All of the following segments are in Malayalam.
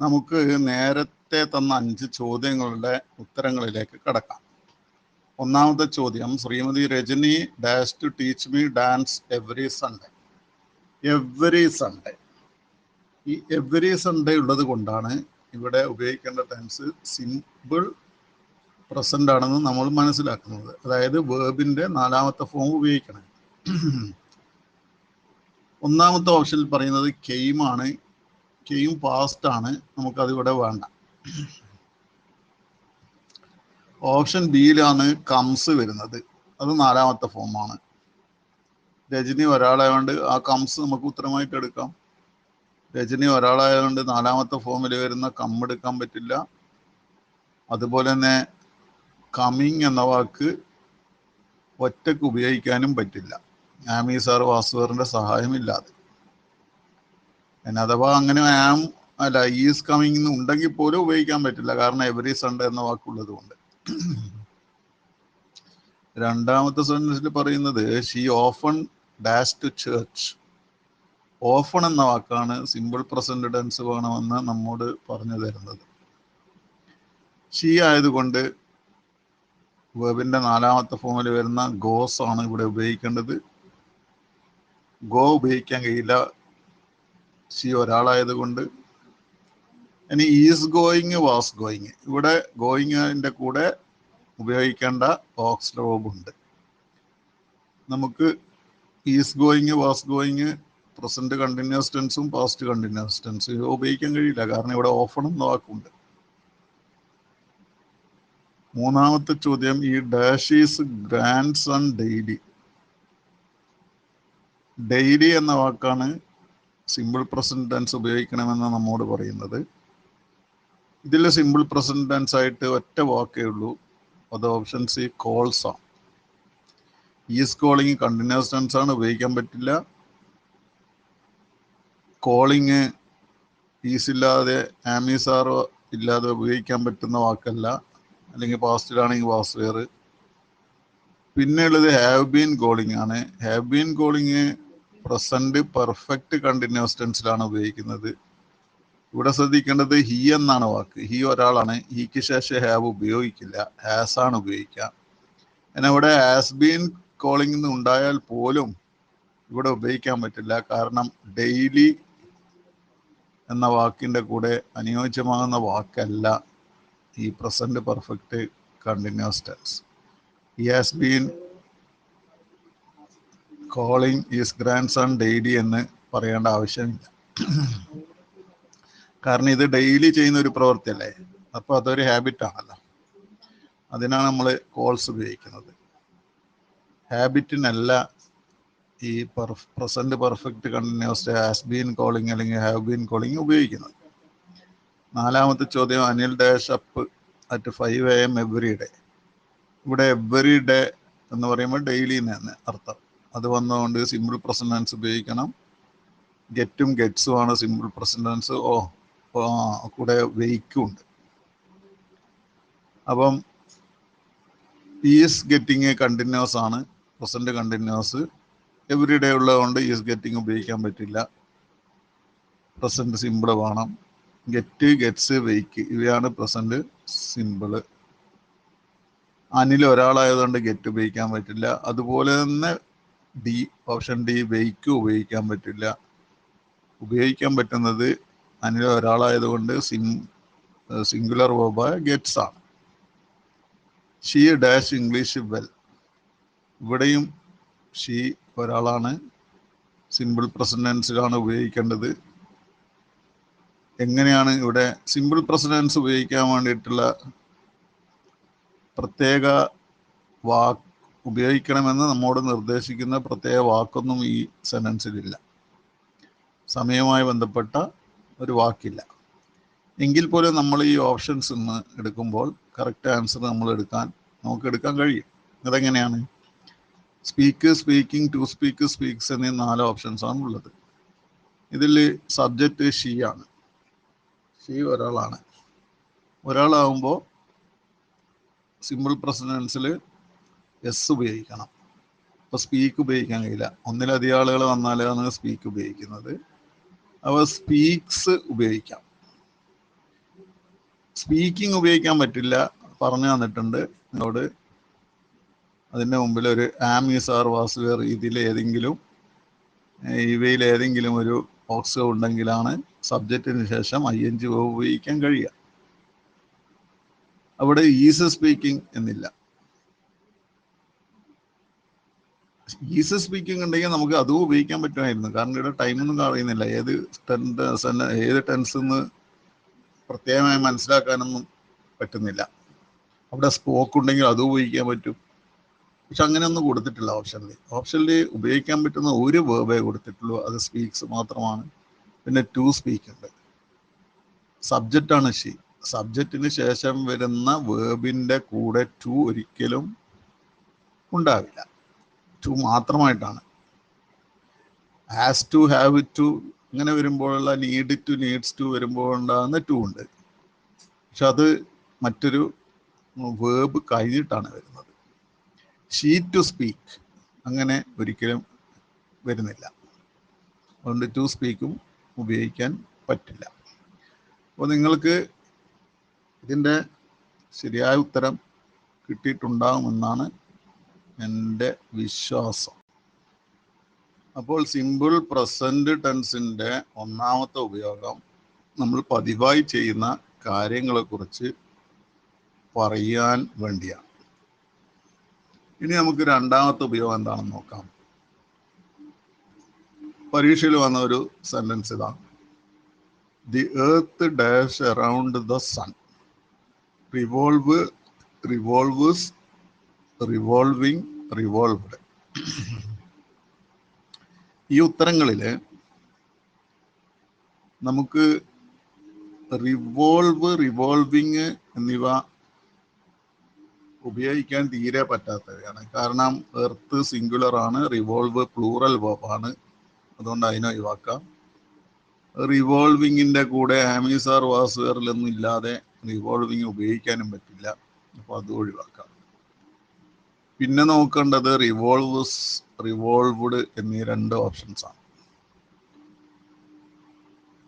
നമുക്ക് നേരത്തെ തന്ന 5 ചോദ്യങ്ങളുടെ ഉത്തരങ്ങളിലേക്ക് കടക്കാം. ഒന്നാമത്തെ ചോദ്യം, Shrimati Rajani dash to teach me dance every Sunday. Every Sunday, ഈ എവറി സൺഡേ ഉള്ളത് കൊണ്ടാണ് ഇവിടെ ഉപയോഗിക്കേണ്ട ടെൻസ് സിമ്പിൾ പ്രസന്റ് ആണെന്ന് നമ്മൾ മനസ്സിലാക്കുന്നത്. അതായത് വേർബിന്റെ 4ാമത്തെ ഫോം ഉപയോഗിക്കണം. ഒന്നാമത്തെ ഓപ്ഷനിൽ പറയുന്നത് കെയിം ആണ്. കെയിം പാസ്റ്റ് ആണ്, നമുക്കതിവിടെ വേണ്ട. ഓപ്ഷൻ ബിയിലാണ് കംസ് വരുന്നത്, അത് 4ാമത്തെ ഫോമാണ്. രജനി ഒരാളായതുകൊണ്ട് ആ കംസ് നമുക്ക് ഉത്തരമായിട്ട് എടുക്കാം. രജനി ഒരാളായതുകൊണ്ട് 4ാമത്തെ ഫോമിൽ വരുന്ന കം എടുക്കാൻ പറ്റില്ല. അതുപോലെ തന്നെ കമ്മിങ് എന്ന വാക്ക് ഒറ്റക്ക് ഉപയോഗിക്കാനും പറ്റില്ല, ആമി സാർ വാസുവറിന്റെ സഹായമില്ലാതെ. പിന്നെ അഥവാ അങ്ങനെ ആം അല്ല ഈസ് കമ്മിങ് ഉണ്ടെങ്കിൽ പോലും ഉപയോഗിക്കാൻ പറ്റില്ല, കാരണം എവറി സൺഡേ എന്ന വാക്കുള്ളത് കൊണ്ട്. രണ്ടാമത്തെ സെന്റൻസിൽ പറയുന്നത് she often dash to church. Often എന്ന വാക്കാണ് സിമ്പിൾ പ്രസന്റ് ടെൻസ് വേണമെന്ന് നമ്മോട് പറഞ്ഞു തരുന്നത്. ഷീ ആയതുകൊണ്ട് വെബിന്റെ 4ാമത്തെ ഫോമിൽ വരുന്ന ഗോസ് ആണ് ഇവിടെ ഉപയോഗിക്കേണ്ടത്. ഗോ ഉപയോഗിക്കാൻ കഴിയില്ല, ഷീ ഒരാളായതുകൊണ്ട്. ഇനി ഈസ് ഗോയിങ്, വാസ് ഗോയിങ്, ഇവിടെ ഗോയിങ്ങിന്റെ കൂടെ ഉപയോഗിക്കേണ്ട ഓക്സ് റോബ് ഉണ്ട്. നമുക്ക് is going, was going, present continuous ടെൻസും പാസ്റ്റ് കണ്ടിന്യൂസ് ടെൻസും ഇവ ഉപയോഗിക്കാൻ കഴിയില്ല, കാരണം ഇവിടെ ഓഫൺ എന്ന വാക്കുണ്ട്. മൂന്നാമത്തെ ചോദ്യം, ഈ dash his grandson daily. Daily എന്ന വാക്കാണ് സിമ്പിൾ പ്രസന്റ് ടെൻസ് ഉപയോഗിക്കണമെന്ന് നമ്മോട് പറയുന്നത്. ഇതിൽ സിമ്പിൾ പ്രസന്റ് ടെൻസ് ആയിട്ട് ഒറ്റ വാക്കേ ഉള്ളൂ, അത് ഓപ്ഷൻ സി കോൾസ് ആണ്. ഈസ് കോളിങ് കണ്ടിന്യൂസ് ടെൻസ് ആണ്, ഉപയോഗിക്കാൻ പറ്റില്ല. കോളിങ് ഈസ് ഇല്ലാതെ ആമി സാറോ ഇല്ലാതെ ഉപയോഗിക്കാൻ പറ്റുന്ന വാക്കല്ല, അല്ലെങ്കിൽ പാസ്റ്റിലാണെങ്കിൽ വാസ് വെയർ. പിന്നെ ഉള്ളത് ഹാവ് ബീൻ കോളിങ് ആണ്. Have been calling present perfect continuous ടെൻസിലാണ് ഉപയോഗിക്കുന്നത്. ഇവിടെ ശ്രദ്ധിക്കേണ്ടത് ഹി എന്നാണ് വാക്ക്. ഹി ഒരാളാണ്, ഹിക്ക് ശേഷം ഹാവ് ഉപയോഗിക്കില്ല, ഹാസ് ആണ് ഉപയോഗിക്കുക. എന്നാൽ ഇവിടെ ഹാസ് ബീൻ കോളിംഗ് ഉണ്ടായാൽ പോലും ഇവിടെ ഉപയോഗിക്കാൻ പറ്റില്ല, കാരണം ഡെയിലി എന്ന വാക്കിന്റെ കൂടെ അനുയോജ്യമാകുന്ന വാക്കല്ല ഈ present perfect continuous tense. He has been calling his grandson daily എന്ന് പറയേണ്ട ആവശ്യമില്ല, കാരണം ഇത് ഡെയിലി ചെയ്യുന്ന ഒരു പ്രവൃത്തിയല്ലേ, അപ്പൊ അതൊരു ഹാബിറ്റ് ആണല്ലോ. അതിനാണ് നമ്മൾ കോൾസ് ഉപയോഗിക്കുന്നത്. ഹാബിറ്റിനല്ല ഈ present perfect continuous has been calling അല്ലെങ്കിൽ ഹാവ് ബീൻ കോളിംഗ് ഉപയോഗിക്കുന്നത്. നാലാമത്തെ ചോദ്യം, Anil dash up at 5 AM every day. ഇവിടെ എവറി ഡേ എന്ന് പറയുമ്പോൾ ഡെയിലി എന്ന് അർത്ഥം. അത് വന്നുകൊണ്ട് സിമ്പിൾ പ്രസന്റ് ടെൻസ് ഉപയോഗിക്കണം. ഗെറ്റും ഗെറ്റ്സും ആണ് സിമ്പിൾ പ്രസന്റ് ടെൻസ്. കൂടെ വെയ്ക്കും ഉണ്ട്. അപ്പം ഈസ് ഗെറ്റിങ് കണ്ടിന്യൂസ് ആണ്, പ്രസന്റ് കണ്ടിന്യൂസ്. എവറി ഡേ ഉള്ളതുകൊണ്ട് ഈസ് ഗെറ്റിങ് ഉപയോഗിക്കാൻ പറ്റില്ല, പ്രസന്റ് സിമ്പിൾ വേണം. ഗെറ്റ്, ഗെറ്റ്സ്, വെയ്ക്ക് ഇവയാണ് പ്രസന്റ് സിമ്പിള്. അനിൽ ഒരാളായതുകൊണ്ട് ഗെറ്റ് ഉപയോഗിക്കാൻ പറ്റില്ല. അതുപോലെ തന്നെ ഡി, ഓപ്ഷൻ ഡി, വെയ്ക്ക് ഉപയോഗിക്കാൻ പറ്റില്ല. ഉപയോഗിക്കാൻ പറ്റുന്നത് അനിൽ ഒരാളായതുകൊണ്ട് സിംഗുലർ വേർബായ ഗെറ്റ്സ് ആണ്. She dash English well. ഇവിടെയും ഷീ ഒരാളാണ്, സിമ്പിൾ പ്രസന്റ് ടെൻസിലാണ് ഉപയോഗിക്കേണ്ടത്. എങ്ങനെയാണ് ഇവിടെ സിമ്പിൾ പ്രസന്റ് ടെൻസ് ഉപയോഗിക്കാൻ വേണ്ടിയിട്ടുള്ള പ്രത്യേക വാക്ക് ഉപയോഗിക്കണമെന്ന് നമ്മോട് നിർദ്ദേശിക്കുന്ന പ്രത്യേക വാക്കൊന്നും ഈ സെന്റൻസിലില്ല. സമയവുമായി ബന്ധപ്പെട്ട ഒരു വാക്കില്ല. എങ്കിൽ പോലും നമ്മൾ ഈ ഓപ്ഷൻസ് നിന്ന് എടുക്കുമ്പോൾ കറക്റ്റ് ആൻസർ നമുക്ക് എടുക്കാൻ കഴിയും. അതെങ്ങനെയാണ്? Speak, speaking, to speak, speaks എന്നീ 4 ഓപ്ഷൻസ് ആണ് ഉള്ളത്. ഇതിൽ സബ്ജക്റ്റ് ഷീ ആണ്. ഷീ ഒരാളാണ്. ഒരാളാവുമ്പോൾ സിമ്പിൾ പ്രസന്റ് ടെൻസിൽ എസ് ഉപയോഗിക്കണം. അപ്പോൾ സ്പീക്ക് ഉപയോഗിക്കാൻ കഴിയില്ല. ഒന്നിലധികം ആളുകൾ വന്നാലാണ് സ്പീക്ക് ഉപയോഗിക്കുന്നത്. അപ്പോൾ സ്പീക്സ് ഉപയോഗിക്കാം. സ്പീക്കിംഗ് ഉപയോഗിക്കാൻ പറ്റില്ല, പറഞ്ഞു തന്നിട്ടുണ്ട് എന്നോട്. അതിൻ്റെ മുമ്പിൽ ഒരു am is are was were ഇവയിൽ ഏതെങ്കിലും ഒരു ഓക്സ് ഉണ്ടെങ്കിലാണ് സബ്ജക്റ്റിന് ശേഷം ING ഉപയോഗിക്കാൻ കഴിയുക. അവിടെ ഈസ് സ്പീക്കിംഗ് എന്നില്ല. ഈസ് സ്പീക്കിംഗ് ഉണ്ടെങ്കിൽ നമുക്ക് അതും ഉപയോഗിക്കാൻ പറ്റുമായിരുന്നു. കാരണം ഇവിടെ ടൈമൊന്നും അറിയുന്നില്ല, ഏത് ടെൻസ് എന്ന് പ്രത്യേകമായി മനസ്സിലാക്കാനൊന്നും പറ്റുന്നില്ല. അവിടെ സ്പോക്ക് ഉണ്ടെങ്കിൽ അതും ഉപയോഗിക്കാൻ പറ്റും. പക്ഷെ അങ്ങനെയൊന്നും കൊടുത്തിട്ടില്ല ഓപ്ഷനിൽ ഉപയോഗിക്കാൻ പറ്റുന്ന ഒരു വേർബേ കൊടുത്തിട്ടുള്ളൂ, അത് സ്പീക്സ് മാത്രമാണ്. പിന്നെ ടു സ്പീക്ക് ഉണ്ട്. സബ്ജക്റ്റാണ് ഷീ. സബ്ജക്റ്റിന് ശേഷം വരുന്ന വേർബിൻ്റെ കൂടെ ടു ഒരിക്കലും ഉണ്ടാവില്ല. ടു മാത്രമായിട്ടാണ്. ഹാസ് ടു, ഹാവ് ടു അങ്ങനെ വരുമ്പോഴുള്ള നീഡ് ടു, നീഡ്സ് ടു വരുമ്പോൾ ഉണ്ടാകുന്ന ടു ഉണ്ട്. പക്ഷെ അത് മറ്റൊരു വേർബ് കഴിഞ്ഞിട്ടാണ് വരുന്നത്. ഷീ ടു സ്പീക്ക് അങ്ങനെ ഒരിക്കലും വരുന്നില്ല. അതുകൊണ്ട് ടു സ്പീക്കും ഉപയോഗിക്കാൻ പറ്റില്ല. അപ്പോൾ നിങ്ങൾക്ക് ഇതിൻ്റെ ശരിയായ ഉത്തരം കിട്ടിയിട്ടുണ്ടാകുമെന്നാണ് എൻ്റെ വിശ്വാസം. അപ്പോൾ സിമ്പിൾ പ്രസൻറ്റ് ടെൻസിൻ്റെ ഒന്നാമത്തെ ഉപയോഗം നമ്മൾ പതിവായി ചെയ്യുന്ന കാര്യങ്ങളെക്കുറിച്ച് പറയാൻ വേണ്ടിയാണ്. ഇനി നമുക്ക് രണ്ടാമത്തെ ഉപയോഗം എന്താണെന്ന് നോക്കാം. പരീക്ഷയിൽ വന്ന ഒരു സെന്റൻസ് ഇതാണ്: the earth dash around the sun, revolves, revolving, revolved. ഈ ഉത്തരങ്ങളിൽ നമുക്ക് റിവോൾവിങ് എന്നിവ ഉപയോഗിക്കാൻ തീരെ പറ്റാത്തവയാണ്. കാരണം എർത്ത് സിംഗുലർ ആണ്, റിവോൾവ് പ്ലൂറൽ വേർബാണ്. അതുകൊണ്ട് അതിനെ ഒഴിവാക്കാം. റിവോൾവിങ്ങിൻ്റെ കൂടെ ആമീസ് ആർ വാസ് വെയറിലൊന്നും ഇല്ലാതെ റിവോൾവിങ് ഉപയോഗിക്കാനും പറ്റില്ല, അപ്പോൾ അത് ഒഴിവാക്കാം. പിന്നെ നോക്കേണ്ടത് റിവോൾവേഴ്സ്, റിവോൾവ്ഡ് എന്നീ രണ്ട് ഓപ്ഷൻസാണ്.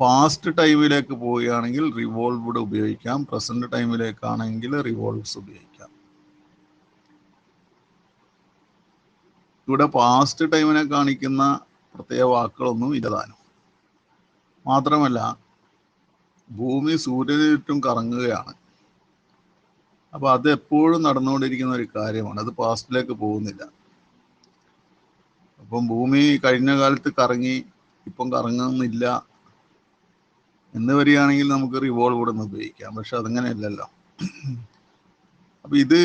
പാസ്റ്റ് ടൈമിലേക്ക് പോവുകയാണെങ്കിൽ റിവോൾവ്ഡ് ഉപയോഗിക്കാം, പ്രസന്റ് ടൈമിലേക്കാണെങ്കിൽ റിവോൾവ്സ് ഉപയോഗിക്കാം. ഇവിടെ പാസ്റ്റ് ടൈമിനെ കാണിക്കുന്ന പ്രത്യേക വാക്കുകളൊന്നും ഇല്ലതാനും. മാത്രമല്ല ഭൂമി സൂര്യന് ചുറ്റും കറങ്ങുകയാണ്. അപ്പോൾ അത് എപ്പോഴും നടന്നുകൊണ്ടിരിക്കുന്ന ഒരു കാര്യമാണ്, അത് പാസ്റ്റിലേക്ക് പോകുന്നില്ല. അപ്പം ഭൂമി കഴിഞ്ഞ കാലത്ത് കറങ്ങി ഇപ്പം കറങ്ങുന്നില്ല എന്ന് വരികയാണെങ്കിൽ നമുക്ക് റിവോൾവ്ഡ് എന്ന് ഉപയോഗിക്കാം. പക്ഷെ അതങ്ങനെയല്ലല്ലോ. അപ്പം ഇത്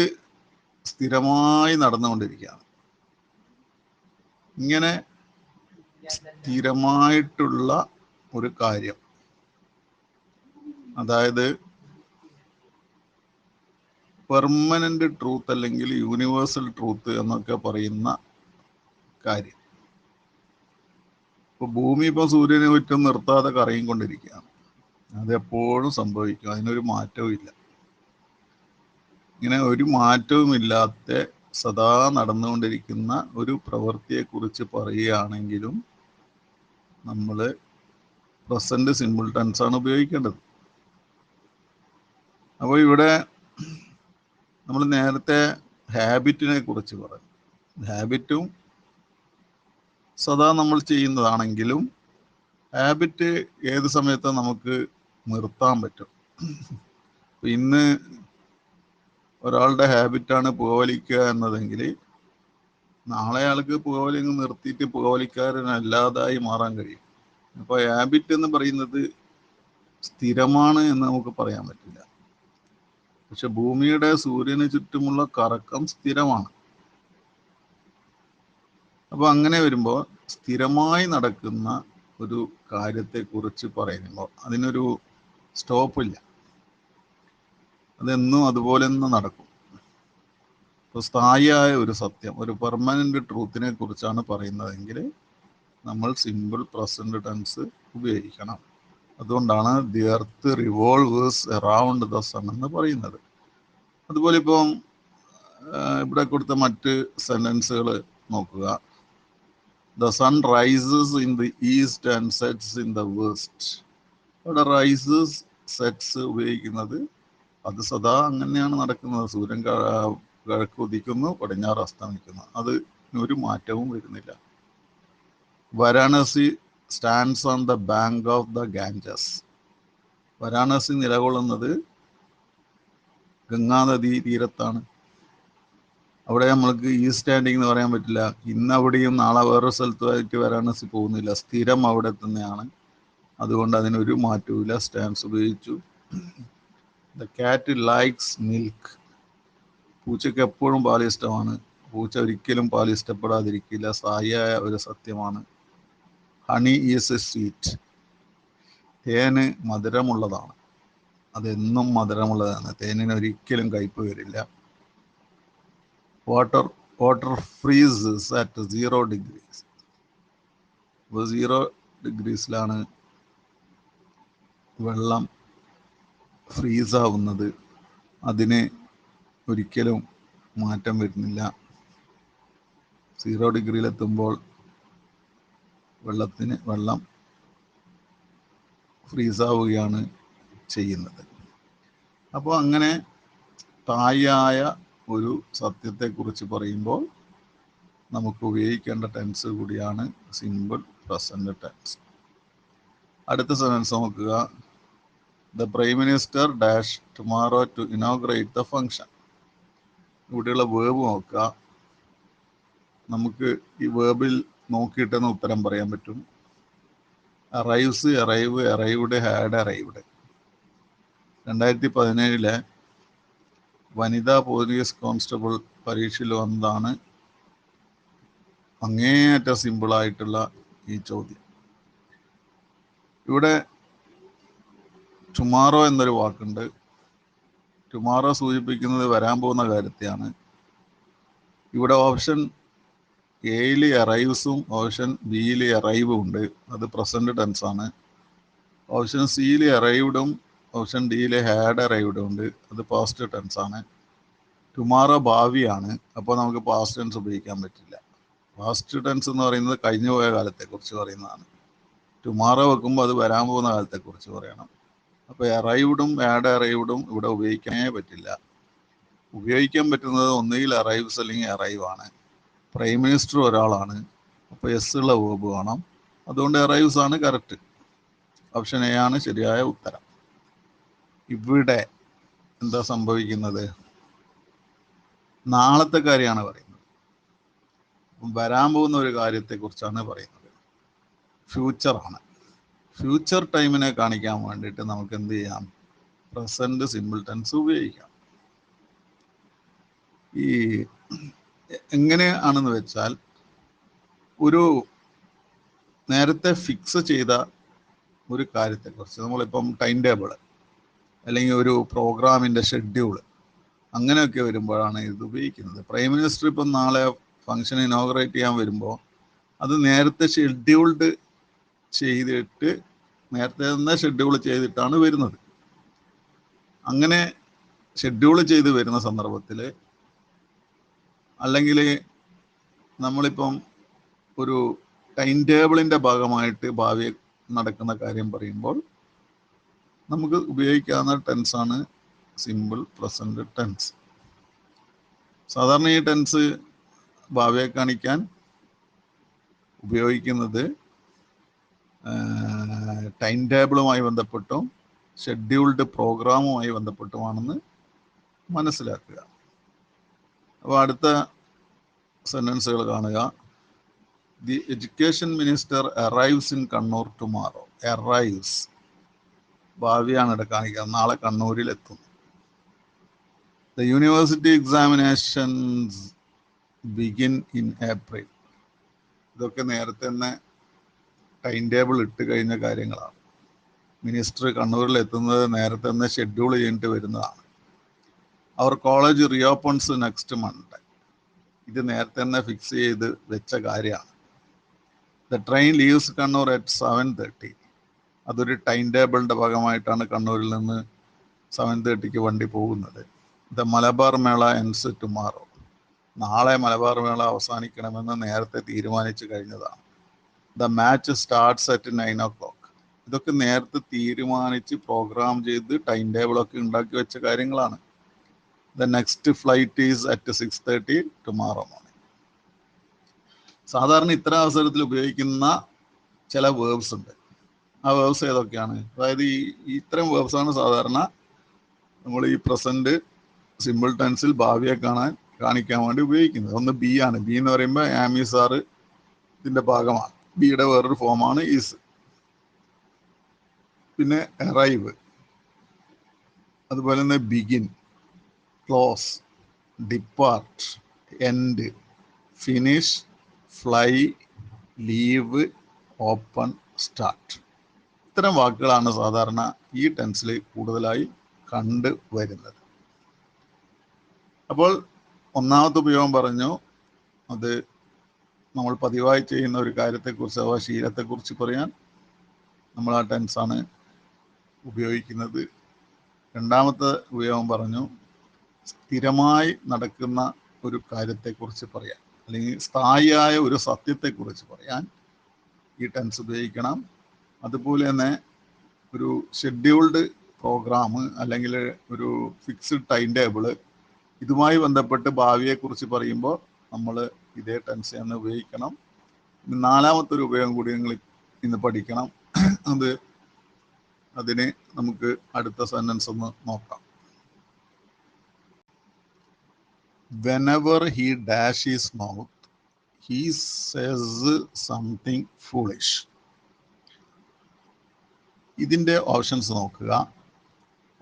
സ്ഥിരമായി നടന്നുകൊണ്ടിരിക്കുകയാണ്. ഇങ്ങനെ സ്ഥിരമായിട്ടുള്ള ഒരു കാര്യം, അതായത് പെർമനന്റ് ട്രൂത്ത് അല്ലെങ്കിൽ യൂണിവേഴ്സൽ ട്രൂത്ത് എന്നൊക്കെ പറയുന്ന കാര്യം. ഇപ്പോൾ ഭൂമി ഇപ്പോൾ സൂര്യനെ ചുറ്റും നിർത്താതെ കറങ്ങിക്കൊണ്ടിരിക്കുകയാണ്. അതെപ്പോഴും സംഭവിക്കും, അതിനൊരു മാറ്റവും ഇല്ല. ഇങ്ങനെ ഒരു മാറ്റവുമില്ലാത്ത സദാ നടന്നുകൊണ്ടിരിക്കുന്ന ഒരു പ്രവൃത്തിയെക്കുറിച്ച് പറയുകയാണെങ്കിലും നമ്മൾ പ്രസന്റ് സിമ്പിൾ ടെൻസ് ആണ് ഉപയോഗിക്കേണ്ടത്. അപ്പോൾ ഇവിടെ നമ്മൾ നേരത്തെ ഹാബിറ്റിനെ കുറിച്ച് പറഞ്ഞു. ഹാബിറ്റും സദാ നമ്മൾ ചെയ്യുന്നതാണെങ്കിലും ഹാബിറ്റ് ഏത് സമയത്തും നമുക്ക് നിർത്താൻ പറ്റും. ഇന്ന് ഒരാളുടെ ഹാബിറ്റാണ് പുകവലിക്കുക എന്നതെങ്കിൽ നാളെ ആൾക്ക് പുകവലിങ് നിർത്തിയിട്ട് പുകവലിക്കാരനല്ലാതായി മാറാൻ കഴിയും. അപ്പോൾ ഹാബിറ്റ് എന്ന് പറയുന്നത് സ്ഥിരമാണ് എന്ന് നമുക്ക് പറയാൻ പറ്റില്ല. പക്ഷെ ഭൂമിയുടെ സൂര്യന് ചുറ്റുമുള്ള കറക്കം സ്ഥിരമാണ്. അപ്പോൾ അങ്ങനെ വരുമ്പോൾ സ്ഥിരമായി നടക്കുന്ന ഒരു കാര്യത്തെക്കുറിച്ച് പറയുമ്പോൾ അതിനൊരു സ്റ്റോപ്പില്ല, അതെന്നും അതുപോലെ തന്നെ നടക്കും. ഇപ്പോൾ സ്ഥായിയായ ഒരു സത്യം, ഒരു പെർമനന്റ് ട്രൂത്തിനെ കുറിച്ചാണ് പറയുന്നതെങ്കിൽ നമ്മൾ സിമ്പിൾ പ്രസന്റ് ടെൻസ് ഉപയോഗിക്കണം. അതുകൊണ്ടാണ് the earth revolves around the sun എന്ന് പറയുന്നത്. അതുപോലെ ഇപ്പം ഇവിടെ കൊടുത്ത മറ്റ് സെന്റൻസുകൾ നോക്കുക. The sun rises in the east and sets in the west. ഇവിടെ റൈസസ്, സെറ്റ്സ് ഉപയോഗിക്കുന്നത് അത് സദാ അങ്ങനെയാണ് നടക്കുന്നത്. സൂര്യൻ കിഴക്ക് ഉദിക്കുന്നു, പടിഞ്ഞാറ് അസ്തമിക്കുന്നു. അത് ഒരു മാറ്റവും വരുന്നില്ല. Varanasi stands on the bank of the Ganges. Varanasi നിലകൊള്ളുന്നത് ഗംഗാനദി തീരത്താണ്. അവിടെ നമ്മൾക്ക് ഈ സ്റ്റാൻഡിങ് എന്ന് പറയാൻ പറ്റില്ല. ഇന്ന് അവിടെയും നാളെ വേറൊരു സ്ഥലത്തുമായിട്ട് വാരാണസി പോകുന്നില്ല. സ്ഥിരം അവിടെ തന്നെയാണ്. അതുകൊണ്ട് അതിനൊരു മാറ്റവുമില്ല. സ്റ്റാൻഡ്സ് ഉപയോഗിച്ചു. The cat likes milk. പൂച്ചയ്ക്ക് എപ്പോഴും പാൽ ഇഷ്ടമാണ്. പൂച്ച ഒരിക്കലും പാൽ ഇഷ്ടപ്പെടാതിരിക്കില്ല. സ്ഥായിയായ ഒരു സത്യമാണ്. Honey is A sweet. തേന് മധുരമുള്ളതാണ്. അതെന്നും മധുരമുള്ളതാണ്. തേനിന് ഒരിക്കലും കയ്പ് വരില്ല. Water freezes at 0 degrees. ഇപ്പോൾ 0 ഡിഗ്രീസിലാണ് വെള്ളം ഫ്രീസാവുന്നത്. അതിന് ഒരിക്കലും മാറ്റം വരുന്നില്ല. 0 ഡിഗ്രിയിലെത്തുമ്പോൾ വെള്ളം ഫ്രീസാവുകയാണ് ചെയ്യുന്നത്. അപ്പോൾ അങ്ങനെ സ്ഥായിയായ ഒരു സത്യത്തെക്കുറിച്ച് പറയുമ്പോൾ നമുക്ക് ഉപയോഗിക്കേണ്ട ടെൻസ് കൂടിയാണ് സിമ്പിൾ പ്രസന്റ് ടെൻസ്. അടുത്ത സെൻറ്റൻസ് നോക്കുക. The prime minister dash tomorrow to inaugurate the function. ഇവിടെയുള്ള വേർബ് നോക്കുക. നമുക്ക് ഈ വേർബിൽ നോക്കിയിട്ടെന്ന് ഉത്തരം പറയാൻ പറ്റും. Arrives, arrive, arrived, had arrived. 2017 വനിതാ പോലീസ് കോൺസ്റ്റബിൾ പരീക്ഷയിൽ വന്നതാണ് അങ്ങേയറ്റ സിമ്പിളായിട്ടുള്ള ഈ ചോദ്യം. ഇവിടെ ടുമാറോ എന്നൊരു വാക്കുണ്ട്. ടുമാറോ സൂചിപ്പിക്കുന്നത് വരാൻ പോകുന്ന കാര്യത്തെയാണ്. ഇവിടെ ഓപ്ഷൻ എയിൽ അറൈവ്സും ഓപ്ഷൻ ബിയിൽ അറൈവും ഉണ്ട്. അത് പ്രസന്റ് ടെൻസ് ആണ്. ഓപ്ഷൻ സിയിൽ അറൈവ്ഡും ഓപ്ഷൻ ഡിയിൽ ഹാഡ് അറൈവ്ഡും ഉണ്ട്. അത് പാസ്റ്റ് ടെൻസ് ആണ്. ടുമാറോ ഭാവിയാണ്. അപ്പോൾ നമുക്ക് പാസ്റ്റ് ടെൻസ് ഉപയോഗിക്കാൻ പറ്റില്ല. പാസ്റ്റ് ടെൻസ് എന്ന് പറയുന്നത് കഴിഞ്ഞു പോയ കാലത്തെക്കുറിച്ച് പറയുന്നതാണ്. ടുമാറോ വെക്കുമ്പോൾ അത് വരാൻ പോകുന്ന കാലത്തെക്കുറിച്ച് പറയണം. അപ്പോൾ അറൈവ്ഡും ഹാഡ് അറൈവ്ഡും ഇവിടെ ഉപയോഗിക്കാനേ പറ്റില്ല. ഉപയോഗിക്കാൻ പറ്റുന്നത് ഒന്നുകിൽ അറൈവ്സ് അല്ലെങ്കിൽ അറൈവ് ആണ്. പ്രൈം മിനിസ്റ്റർ ഒരാളാണ്. അപ്പോൾ എസ് ഉള്ള വേർബ് വേണം. അതുകൊണ്ട് അറൈവ്സ് ആണ് കറക്റ്റ്. ഓപ്ഷൻ എ ആണ് ശരിയായ ഉത്തരം. ഇവിടെ എന്താ സംഭവിക്കുന്നത്? നാളത്തെ കാര്യമാണ് പറയുന്നത്. വരാൻ പോകുന്ന ഒരു കാര്യത്തെക്കുറിച്ചാണ് പറയുന്നത്. ഫ്യൂച്ചറാണ്. ഫ്യൂച്ചർ ടൈമിനെ കാണിക്കാൻ വേണ്ടിയിട്ട് നമുക്ക് എന്ത് ചെയ്യാം? പ്രസന്റ് സിമ്പിൾ ടെൻസ് ഉപയോഗിക്കാം. ഈ എങ്ങനെയാണെന്ന് വെച്ചാൽ, ഒരു നേരത്തെ ഫിക്സ് ചെയ്ത ഒരു കാര്യത്തെക്കുറിച്ച്, നമ്മളിപ്പം ടൈം ടേബിൾ അല്ലെങ്കിൽ ഒരു പ്രോഗ്രാമിൻ്റെ ഷെഡ്യൂൾ അങ്ങനെയൊക്കെ വരുമ്പോഴാണ് ഇത് ഉപയോഗിക്കുന്നത്. പ്രൈം മിനിസ്റ്റർ ഇപ്പം നാളെ ഫംഗ്ഷൻ ഇനോഗ്രേറ്റ് ചെയ്യാൻ വരുമ്പോൾ അത് നേരത്തെ ഷെഡ്യൂൾഡ് ചെയ്തിട്ട് നേരത്തെ തന്നെ ഷെഡ്യൂൾ ചെയ്തിട്ടാണ് വരുന്നത്. അങ്ങനെ ഷെഡ്യൂൾ ചെയ്ത് വരുന്ന സന്ദർഭത്തിൽ, അല്ലെങ്കിൽ നമ്മളിപ്പം ഒരു ടൈം ടേബിളിൻ്റെ ഭാഗമായിട്ട് ഭാവി നടക്കുന്ന കാര്യം പറയുമ്പോൾ നമുക്ക് ഉപയോഗിക്കാവുന്ന ടെൻസാണ് സിമ്പിൾ പ്രസന്റ് ടെൻസ്. സാധാരണ ഈ ടെൻസ് ഭാവിയെ കാണിക്കാൻ ഉപയോഗിക്കുന്നത് ടൈം ടേബിളുമായി ബന്ധപ്പെട്ടും ഷെഡ്യൂൾഡ് പ്രോഗ്രാമുമായി ബന്ധപ്പെട്ടുമാണെന്ന് മനസ്സിലാക്കുക. അപ്പോൾ അടുത്ത സെൻറ്റൻസുകൾ കാണുക. The education minister arrives in Kannur tomorrow. Arrives ഭാവിയാണ് ഇവിടെ കാണിക്കുക. നാളെ കണ്ണൂരിൽ എത്തും. The university examinations begin in April. ഇതൊക്കെ നേരത്തെ തന്നെ ടൈം ടേബിൾ ഇട്ട് കഴിഞ്ഞ കാര്യങ്ങളാണ്. മിനിസ്റ്റർ കണ്ണൂരിൽ എത്തുന്നത് നേരത്തെ തന്നെ ഷെഡ്യൂൾ ചെയ്തിട്ട് വരുന്നതാണ്. അവർ കോളേജ് റീഓപ്പൺസ് നെക്സ്റ്റ് മൺഡേ. ഇത് നേരത്തെ തന്നെ ഫിക്സ് ചെയ്ത് വെച്ച കാര്യമാണ്. The train leaves Kannur at 7:30. അതൊരു ടൈം ടേബിളിൻ്റെ ഭാഗമായിട്ടാണ് കണ്ണൂരിൽ നിന്ന് 7:30 വണ്ടി പോകുന്നത്. ദ മലബാർ മേള എൻഡ്സ് ടുമാറോ. നാളെ മലബാർ മേള അവസാനിക്കണമെന്ന് നേരത്തെ തീരുമാനിച്ചു കഴിഞ്ഞതാണ്. The match starts at 9 o'clock. ഇതൊക്കെ നേരത്തെ തീരുമാനിച്ച് പ്രോഗ്രാം ചെയ്ത് ടൈം ടേബിളൊക്കെ ഉണ്ടാക്കി വെച്ച കാര്യങ്ങളാണ്. The next flight is at 6:30 tomorrow morning. സാധാരണ ഇത്തരം അവസരത്തിൽ ഉപയോഗിക്കുന്ന ചില വേർബ്സ് ഉണ്ട്. ആ വേർബ്സ് ഏതൊക്കെയാണ്? അതായത് ഇത്തരം വേർബ്സാണ് സാധാരണ നമ്മൾ ഈ പ്രസന്റ് സിമ്പിൾ ടെൻസിൽ ഭാവിയെ കാണിക്കാൻ വേണ്ടി ഉപയോഗിക്കുന്നത്. ഒന്ന് ബി ആണ്. ബി എന്ന് പറയുമ്പോൾ ആമീസ് ആർ ഇതിന്റെ ഭാഗമാണ്. ബിയുടെ വേറൊരു ഫോമാണ് ഈസ്. പിന്നെ അറൈവ്, അതുപോലെ തന്നെ begin, close, depart, end, finish, fly, leave, open, start. ഇത്തരം വാക്കുകളാണ് സാധാരണ ഈ ടെൻസിൽ കൂടുതലായി കണ്ടു വരുന്നത്. അപ്പോൾ ഒന്നാമത്തെ ഉപയോഗം പറഞ്ഞു, അത് നമ്മൾ പതിവായി ചെയ്യുന്ന ഒരു കാര്യത്തെക്കുറിച്ച് അഥവാ ശീലത്തെക്കുറിച്ച് പറയാൻ നമ്മൾ ആ ടെൻസാണ് ഉപയോഗിക്കുന്നത്. രണ്ടാമത്തെ ഉപയോഗം പറഞ്ഞു, സ്ഥിരമായി നടക്കുന്ന ഒരു കാര്യത്തെക്കുറിച്ച് പറയാൻ അല്ലെങ്കിൽ സ്ഥായിയായ ഒരു സത്യത്തെക്കുറിച്ച് പറയാൻ ഈ ടെൻസ് ഉപയോഗിക്കണം. അതുപോലെ തന്നെ ഒരു ഷെഡ്യൂൾഡ് പ്രോഗ്രാം അല്ലെങ്കിൽ ഒരു ഫിക്സ്ഡ് ടൈം ടേബിള്, ഇതുമായി ബന്ധപ്പെട്ട് ഭാവിയെക്കുറിച്ച് പറയുമ്പോൾ നമ്മൾ ഇതേ ടെൻസ് തന്നെ ഉപയോഗിക്കണം. നാലാമത്തെ ഒരു ഉപയോഗം കൂടി നിങ്ങൾ ഇന്ന് പഠിക്കണം. അതിന് നമുക്ക് അടുത്ത സെന്റൻസ് ഒന്ന് നോക്കാം. Whenever he dash his mouth, he says something foolish. ഇതിൻ്റെ ഓപ്ഷൻസ് നോക്കുക.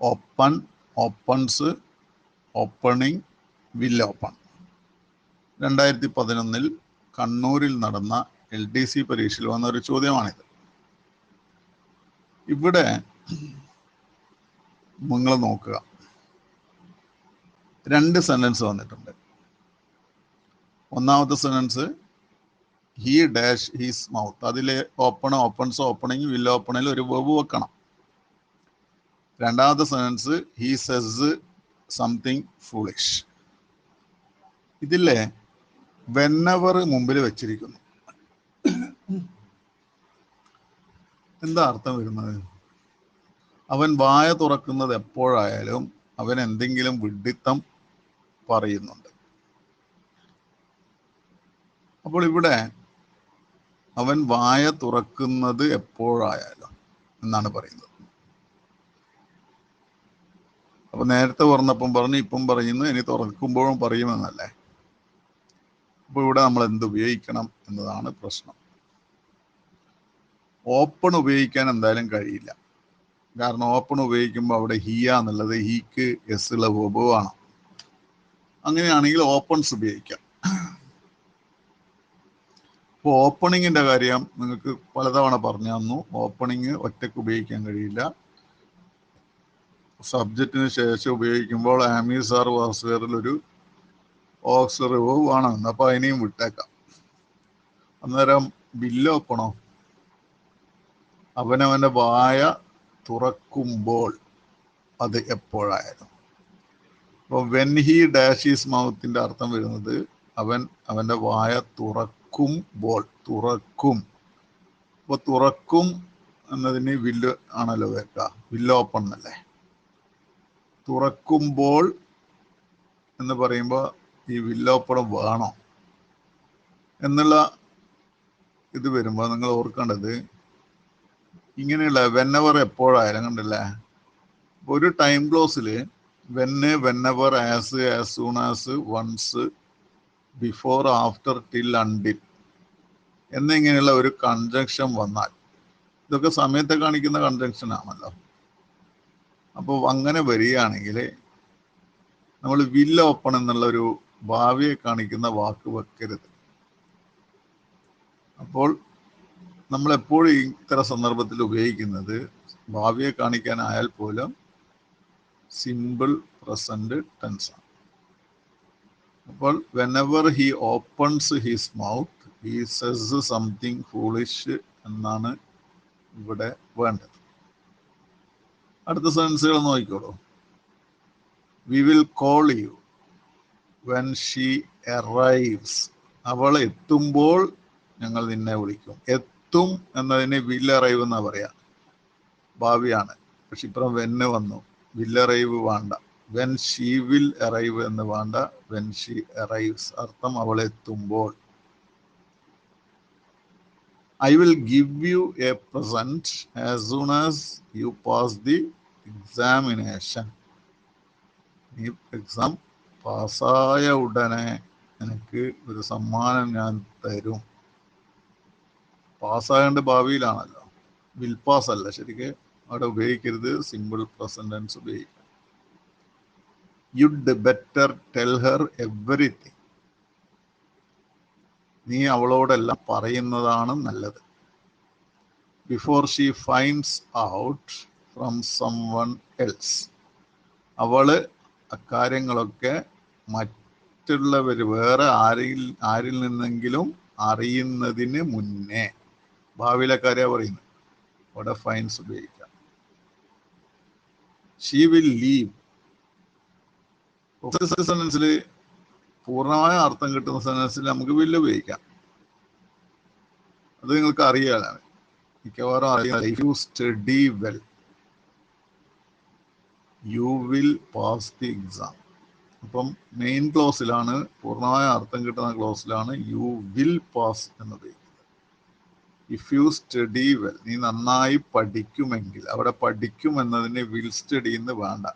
Open, opens, opening, will open. 2011 കണ്ണൂരിൽ നടന്ന LDC പരീക്ഷയിൽ വന്ന ഒരു ചോദ്യമാണിത്. ഇവിടെ നിങ്ങൾ നോക്കുക, രണ്ട് സെന്റൻസ് വന്നിട്ടുണ്ട്. ഒന്നാമത്തെ sentence he dash his mouth, അതിലെ ഓപ്പൺ, ഓപ്പൺസ്, ഓപ്പണിംഗ്, വിൽ ഓപ്പണിൽ ഒരു വെർബ് വെക്കണം. രണ്ടാമത്തെ sentence he cess something foolish. ഇതിലെ വെന്നെവർ മുമ്പിൽ വെച്ചിരിക്കുന്നു. എന്താ അർത്ഥം വരുന്നത്? അവൻ വായ തുറക്കുന്നത് എപ്പോഴായാലും അവൻ എന്തെങ്കിലും വിഡ്ഢിത്തം പറയുന്നുണ്ട്. അപ്പോൾ ഇവിടെ അവൻ വായ തുറക്കുന്നത് എപ്പോഴായാലും എന്നാണ് പറയുന്നത്. അപ്പൊ നേരത്തെ പറഞ്ഞപ്പം പറഞ്ഞു, ഇപ്പം പറയുന്നു, ഇനി തുറക്കുമ്പോഴും പറയുമെന്നല്ലേ. അപ്പൊ ഇവിടെ നമ്മൾ എന്ത് ഉപയോഗിക്കണം എന്നതാണ് പ്രശ്നം. ഓപ്പൺ ഉപയോഗിക്കാൻ എന്തായാലും കഴിയില്ല. കാരണം ഓപ്പൺ ഉപയോഗിക്കുമ്പോൾ അവിടെ ഹിയ എന്നുള്ളത് ഹീക്ക് എസ് ഉള്ള വെർബാണ്. അങ്ങനെയാണെങ്കിൽ ഓപ്പൺസ് ഉപയോഗിക്കാം. ഇപ്പോൾ ഓപ്പണിങ്ങിന്റെ കാര്യം നിങ്ങൾക്ക് പലതവണ പറഞ്ഞു തന്നു. ഓപ്പണിങ് ഒറ്റയ്ക്ക് ഉപയോഗിക്കാൻ കഴിയില്ല. സബ്ജക്റ്റിന് ശേഷം ഉപയോഗിക്കുമ്പോൾ ആമീസ് ആർ വാസ്വേറിൽ ഒരു ഓക്സിലറി വേർബ് ആണ്. അപ്പൊ അതിനെയും വിട്ടേക്കാം. അന്നേരം ബില്ല് ഓപ്പണോ? അവനവന്റെ വായ തുറക്കുമ്പോൾ, അത് എപ്പോഴായാലും. അപ്പോൾ വെൻ ഹി ഡാഷ് ഹിസ് മൗത്തിന്റെ അർത്ഥം വരുന്നത് അവൻ അവന്റെ വായ തുറക്കുമ്പോൾ, തുറക്കും. അപ്പൊ തുറക്കും എന്നതിന് വില്ല് ആണല്ലോ വെക്കുക, വില്ല് ഓപ്പൺ എന്നല്ലേ. തുറക്കുമ്പോൾ എന്ന് പറയുമ്പോൾ ഈ വില്ല് ഓപ്പൺ വേണോ എന്നുള്ള ഇത് വരുമ്പോൾ നിങ്ങൾ ഓർക്കേണ്ടത് ഇങ്ങനെയുള്ള വെന്നെവർ എപ്പോഴായാലും കണ്ടില്ലേ. ഒരു ടൈം ക്ലോസിൽ when, whenever, as, as soon as, once, before, after, till, until എന്നിങ്ങനെയുള്ള ഒരു കൺജങ്ഷൻ വന്നാൽ, ഇതൊക്കെ സമയത്തെ കാണിക്കുന്ന കൺജങ്ഷൻ ആണല്ലോ. അപ്പോൾ അങ്ങനെ വരികയാണെങ്കിൽ നമ്മൾ വിൽ ഓപ്പൺ എന്നുള്ള ഒരു ഭാവിയെ കാണിക്കുന്ന വാക്ക് വെക്കരുത്. അപ്പോൾ നമ്മൾ എപ്പോഴും ഇത്തരം സന്ദർഭത്തിൽ ഉപയോഗിക്കുന്നത് ഭാവിയെ കാണിക്കാനായാൽ പോലും സിമ്പിൾ പ്രസന്റ് ടെൻസ് ആണ്. അപ്പോൾ whenever he opens his mouth he cess something foolish എന്നാണ് ഇവിടെ വേണ്ടത്. അടുത്ത സെൻസുകൾ നോക്കിക്കോളൂ. We will call you when she arrives. അവൾ എത്തുമ്പോൾ ഞങ്ങൾ നിന്നെ വിളിക്കും. എത്തും എന്നതിന് വിൽ അറൈവ് എന്നാ പറയാ. ഭാവിയാണ്. പക്ഷെ ഇപ്പുറം വെന്ന് വന്നു. വിൽ അറൈവ് വേണ്ട, വെൻ ഷീ വിൽ അറൈവ് എന്ന് വേണ്ട, വെൻ ഷീ അറൈവ്സ്. അർത്ഥം അവൾ എത്തുമ്പോൾ. I will give you a present as soon as you pass the examination. ഈ എക്സാം പാസ്സായ ഉടനെ എനിക്ക് ഒരു സമ്മാനം ഞാൻ തരും. പാസ്സാകേണ്ട ഭാവിയിലാണല്ലോ, വിൽ പാസ് അല്ല. ശരിക്ക് അവിടെ ഉപയോഗിക്കരുത്, സിമ്പിൾ പ്രസന്റ് ടെൻസ് ഉപയോഗിക്കാം. You'd better tell her everything. നീ അവളോടെല്ലാം പറയുന്നതാണ് നല്ലത്. Before she finds out from someone else. അവള് അക്കാര്യങ്ങളൊക്കെ മറ്റുള്ളവർ വേറെ ആരിൽ നിന്നെങ്കിലും അറിയുന്നതിന് മുന്നേ. ഭാവിയിലെ കാര്യം പറയുന്നത്. അവിടെ ഫൈൻസ് ഉപയോഗിക്കാം. She will leave. സെന്റൻസിൽ പൂർണ്ണമായ അർത്ഥം കിട്ടുന്ന സെന്റൻസിൽ നമുക്ക് വില്ല് ഉപയോഗിക്കാം. അത് നിങ്ങൾക്ക് അറിയാനാണ്, മിക്കവാറും അറിയാം. If you study well you will pass the exam. അപ്പം മെയിൻ ക്ലോസിലാണ്, പൂർണ്ണമായ അർത്ഥം കിട്ടുന്ന ക്ലോസിലാണ് യു വിൽ പാസ് എന്ന് ഉപയോഗിക്കുന്നത്. ഇഫ് യു സ്റ്റഡി വെൽ, നീ നന്നായി പഠിക്കുമെങ്കിൽ. അവിടെ പഠിക്കും എന്നതിന് വിൽ സ്റ്റഡി എന്ന് വേണ്ട.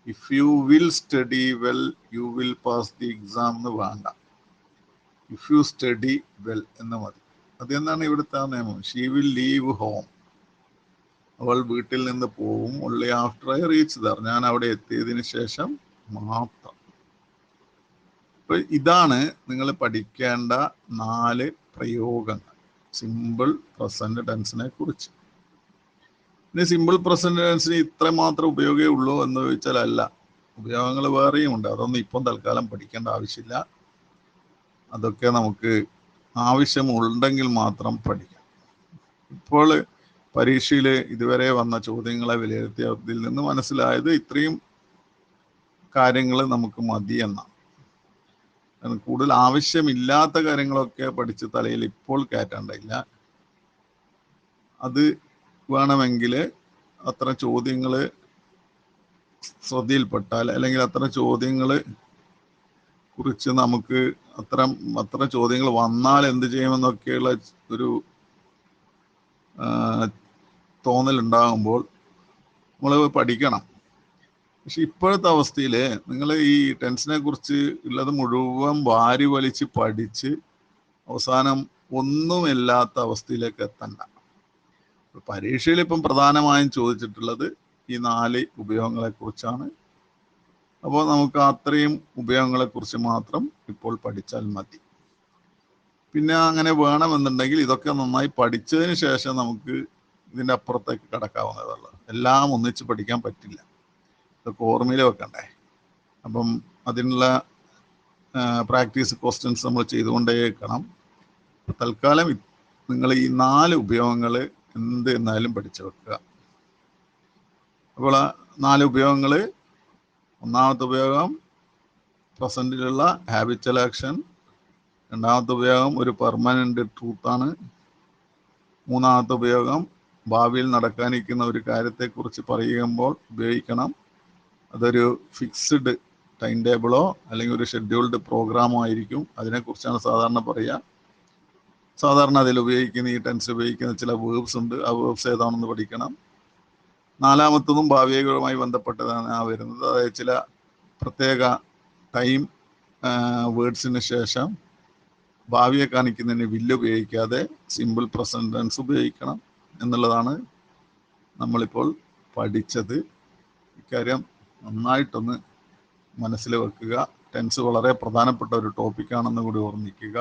If you will study well you will pass the exam എന്ന് വേണ്ട. ഇഫ് യു സ്റ്റഡി വെൽ എന്ന് മതി. അതെന്താണ് ഇവിടുത്തെ നിയമം? She will leave home. അവൾ വീട്ടിൽ നിന്ന് പോവും. only after I reach there. ഞാൻ അവിടെ എത്തിയതിന് ശേഷം മാത്രം. അപ്പൊ ഇതാണ് നിങ്ങൾ പഠിക്കേണ്ട 4 പ്രയോഗങ്ങൾ സിമ്പിൾ പ്രസന്റ് ടെൻസിനെ കുറിച്ച്. ഇനി സിമ്പിൾ പ്രസന്റ് ടെൻസിന് ഇത്ര മാത്രം ഉപയോഗമേ ഉള്ളൂ എന്ന് ചോദിച്ചാൽ അല്ല, ഉപയോഗങ്ങൾ വേറെയും ഉണ്ട്. അതൊന്നും ഇപ്പം തൽക്കാലം പഠിക്കേണ്ട ആവശ്യമില്ല. അതൊക്കെ നമുക്ക് ആവശ്യമുണ്ടെങ്കിൽ മാത്രം പഠിക്കാം. ഇപ്പോൾ പരീക്ഷയിൽ ഇതുവരെ വന്ന ചോദ്യങ്ങളെ വിലയിരുത്തിയതിൽ നിന്ന് മനസ്സിലായത് ഇത്രയും കാര്യങ്ങൾ നമുക്ക് മതി എന്നാണ്. കൂടുതൽ ആവശ്യമില്ലാത്ത കാര്യങ്ങളൊക്കെ പഠിച്ച് തലയിൽ ഇപ്പോൾ കയറ്റാണ്ടില്ല. അത് വേണമെങ്കിൽ അത്തരം ചോദ്യങ്ങൾ ശ്രദ്ധയിൽപ്പെട്ടാൽ, അല്ലെങ്കിൽ അത്തരം ചോദ്യങ്ങൾ കുറിച്ച് നമുക്ക് അത്തരം ചോദ്യങ്ങൾ വന്നാൽ എന്ത് ചെയ്യുമെന്നൊക്കെയുള്ള ഒരു തോന്നലുണ്ടാകുമ്പോൾ നമ്മൾ പഠിക്കണം. പക്ഷെ ഇപ്പോഴത്തെ അവസ്ഥയിൽ നിങ്ങൾ ഈ ടെൻസിനെ കുറിച്ച് ഉള്ളത് മുഴുവൻ വാരി വലിച്ച് പഠിച്ച് അവസാനം ഒന്നുമില്ലാത്ത അവസ്ഥയിലേക്ക് എത്തണ്ട. പരീക്ഷയിൽ ഇപ്പം പ്രധാനമായും ചോദിച്ചിട്ടുള്ളത് ഈ 4 ഉപയോഗങ്ങളെ കുറിച്ചാണ്. അപ്പോൾ നമുക്ക് അത്രയും ഉപയോഗങ്ങളെ കുറിച്ച് മാത്രം ഇപ്പോൾ പഠിച്ചാൽ മതി. പിന്നെ അങ്ങനെ വേണമെന്നുണ്ടെങ്കിൽ ഇതൊക്കെ നന്നായി പഠിച്ചതിന് ശേഷം നമുക്ക് ഇതിൻ്റെ അപ്പുറത്തേക്ക് കടക്കാവുന്നതുള്ളൂ. എല്ലാം ഒന്നിച്ച് പഠിക്കാൻ പറ്റില്ല, ഇതൊക്കെ ഓർമ്മയിൽ വെക്കണ്ടേ. അപ്പം അതിനുള്ള പ്രാക്ടീസ് ക്വസ്റ്റ്യൻസ് നമ്മൾ ചെയ്തുകൊണ്ടേക്കണം. തൽക്കാലം നിങ്ങൾ ഈ 4 ഉപയോഗങ്ങൾ എന്ത് എന്നാലും പഠിച്ചു വെക്കുക. അപ്പോൾ 4 ഉപയോഗങ്ങൾ: ഒന്നാമത്തെ ഉപയോഗം പ്രസൻറ്റിലുള്ള ഹാബിച്വൽ ആക്ഷൻ. രണ്ടാമത്തെ ഉപയോഗം ഒരു പെർമനന്റ് ട്രൂത്താണ്. മൂന്നാമത്തെ ഉപയോഗം ഭാവിയിൽ നടക്കാനിരിക്കുന്ന ഒരു കാര്യത്തെക്കുറിച്ച് പറയുമ്പോൾ ഉപയോഗിക്കണം. അതൊരു ഫിക്സ്ഡ് ടൈം ടേബിളോ അല്ലെങ്കിൽ ഒരു ഷെഡ്യൂൾഡ് പ്രോഗ്രാമോ ആയിരിക്കും. അതിനെക്കുറിച്ചാണ് സാധാരണ പറയുക. സാധാരണ അതിൽ ഉപയോഗിക്കുന്ന ഈ ടെൻസ് ഉപയോഗിക്കുന്ന ചില വേർബ്സ് ഉണ്ട്. ആ വേർബ്സ് ഏതാണെന്ന് പഠിക്കണം. നാലാമത്തതും ഭാവികമായി ബന്ധപ്പെട്ടതാണ് വരുന്നത്. അതായത് ചില പ്രത്യേക ടൈം വേർഡ്സിന് ശേഷം ഭാവിയെ കാണിക്കുന്നതിന് വില്ല് ഉപയോഗിക്കാതെ സിമ്പിൾ പ്രസന്റ് ടെൻസ് ഉപയോഗിക്കണം എന്നുള്ളതാണ് നമ്മളിപ്പോൾ പഠിച്ചത്. ഇക്കാര്യം നന്നായിട്ടൊന്ന് മനസ്സിൽ വെക്കുക. ടെൻസ് വളരെ പ്രധാനപ്പെട്ട ഒരു ടോപ്പിക്കാണെന്ന് കൂടി ഓർമ്മിക്കുക.